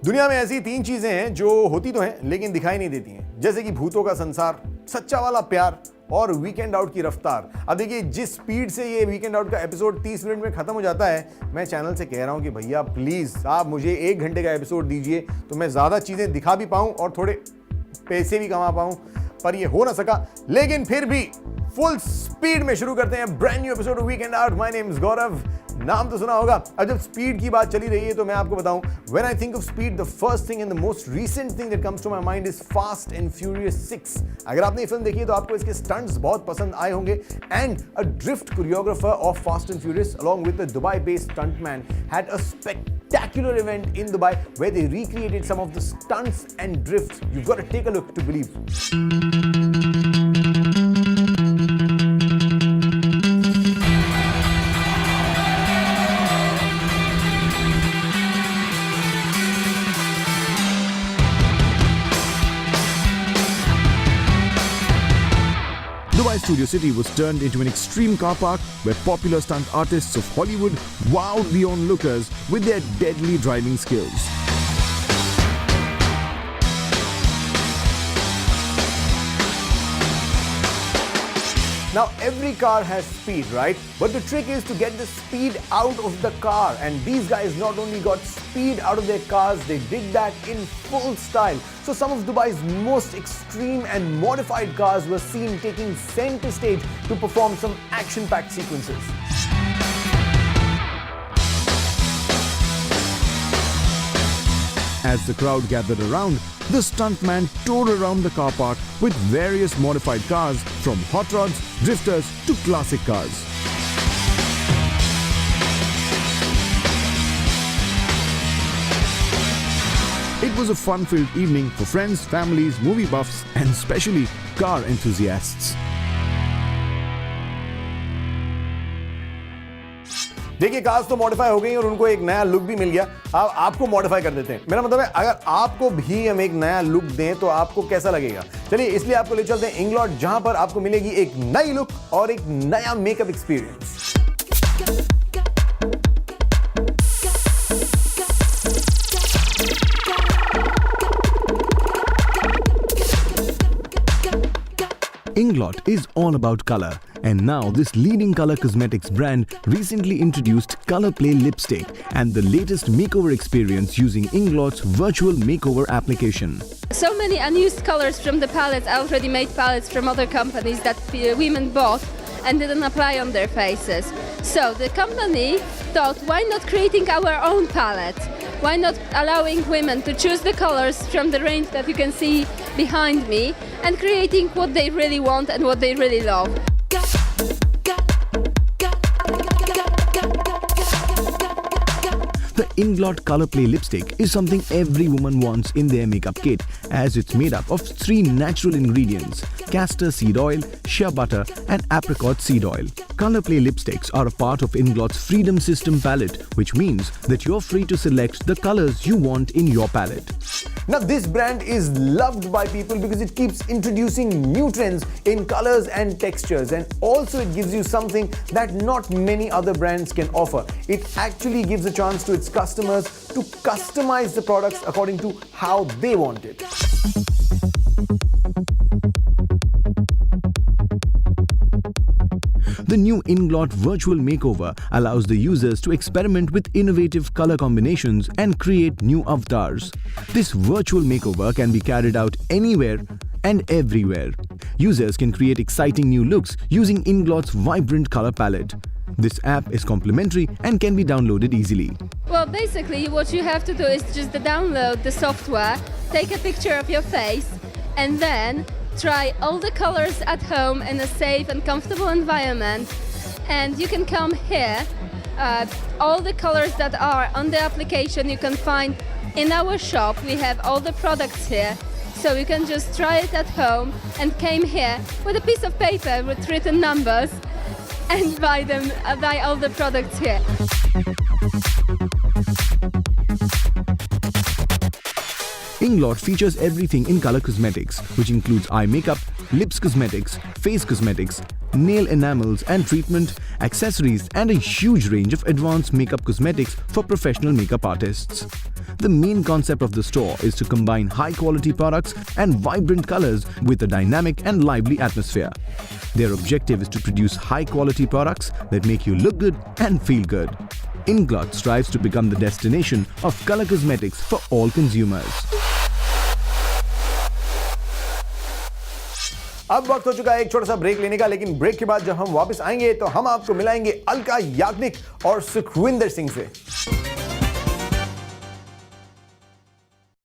दुनिया में ऐसी 3 चीजें हैं जो होती तो हैं लेकिन दिखाई नहीं देती हैं, जैसे कि भूतों का संसार, सच्चा वाला प्यार और वीकेंड आउट की रफ्तार। अब देखिए, जिस स्पीड से ये वीकेंड आउट का एपिसोड 30 मिनट में खत्म हो जाता है, मैं चैनल से कह रहा हूं कि भैया प्लीज आप मुझे 1 घंटे का एपिसोड दीजिए तो मैं ज्यादा चीजें दिखा भी पाऊं और थोड़े पैसे भी कमा पाऊं, पर ये हो ना सका। लेकिन फिर भी फुल स्पीड में शुरू करते हैं brand new episode of weekend out. My name is Gaurav, नाम तो सुना होगा। अब जब स्पीड की बात चली रही है तो मैं आपको बताऊं, when I think of speed the first thing and the most recent thing that comes to my mind is fast and furious 6। अगर आपने ये फिल्म देखी है तो आपको इसके स्टंट्स बहुत पसंद आए होंगे। And a drift choreographer of fast and furious along with the Dubai based stuntman had a spectacular event in Dubai where they recreated some of the stunts and drifts. You've got to take a look to believe. Dubai Studio City was turned into an extreme car park where popular stunt artists of Hollywood wowed the onlookers with their deadly driving skills. Now every car has speed, right? But the trick is to get the speed out of the car, and these guys not only got speed out of their cars, they did that in full style. So some of Dubai's most extreme and modified cars were seen taking center stage to perform some action-packed sequences. As the crowd gathered around, the stuntman tore around the car park with various modified cars, from hot rods, drifters to classic cars. It was a fun-filled evening for friends, families, movie buffs, and especially car enthusiasts. देखिए, cars तो modify हो गई और उनको एक नया look भी मिल गया। अब आपको मॉडिफाई कर देते हैं। मेरा मतलब है, अगर आपको भी हम एक नया लुक दें तो आपको कैसा लगेगा? चलिए, इसलिए आपको ले चलते हैं इंग्लॉट, जहां पर आपको मिलेगी एक नई लुक और एक नया makeup experience. Inglot is all about color, and now this leading color cosmetics brand recently introduced Color Play Lipstick and the latest makeover experience using Inglot's virtual makeover application. So many unused colors from the palettes, already made palettes from other companies that women bought and didn't apply on their faces. So the company thought, why not creating our own palette? Why not allowing women to choose the colors from the range that you can see behind me and creating what they really want and what they really love? The Inglot Color Play Lipstick is something every woman wants in their makeup kit, as it's made up of 3 natural ingredients: castor seed oil, shea butter, and apricot seed oil. Color Play lipsticks are a part of Inglot's Freedom System palette, which means that you're free to select the colors you want in your palette. Now, this brand is loved by people because it keeps introducing new trends in colors and textures, and also it gives you something that not many other brands can offer. It actually gives a chance to its customers to customize the products according to how they want it. The new Inglot Virtual Makeover allows the users to experiment with innovative color combinations and create new avatars. This virtual makeover can be carried out anywhere and everywhere. Users can create exciting new looks using Inglot's vibrant color palette. This app is complimentary and can be downloaded easily. Well, basically what you have to do is just download the software, take a picture of your face, and then try all the colors at home in a safe and comfortable environment. And you can come here. All the colors that are on the application you can find in our shop. We have all the products here. So you can just try it at home and came here with a piece of paper with written numbers and buy all the products here. Inglot features everything in color cosmetics, which includes eye makeup, lips cosmetics, face cosmetics, nail enamels and treatment, accessories, and a huge range of advanced makeup cosmetics for professional makeup artists. The main concept of the store is to combine high-quality products and vibrant colors with a dynamic and lively atmosphere. Their objective is to produce high-quality products that make you look good and feel good. Inglot strives to become the destination of color cosmetics for all consumers. अब वक्त हो चुका है एक छोटा सा break लेने का, लेकिन ब्रेक के बाद जब हम वापस आएंगे तो हम आपको मिलाएंगे अलका याग्निक और सुखविंदर सिंह से।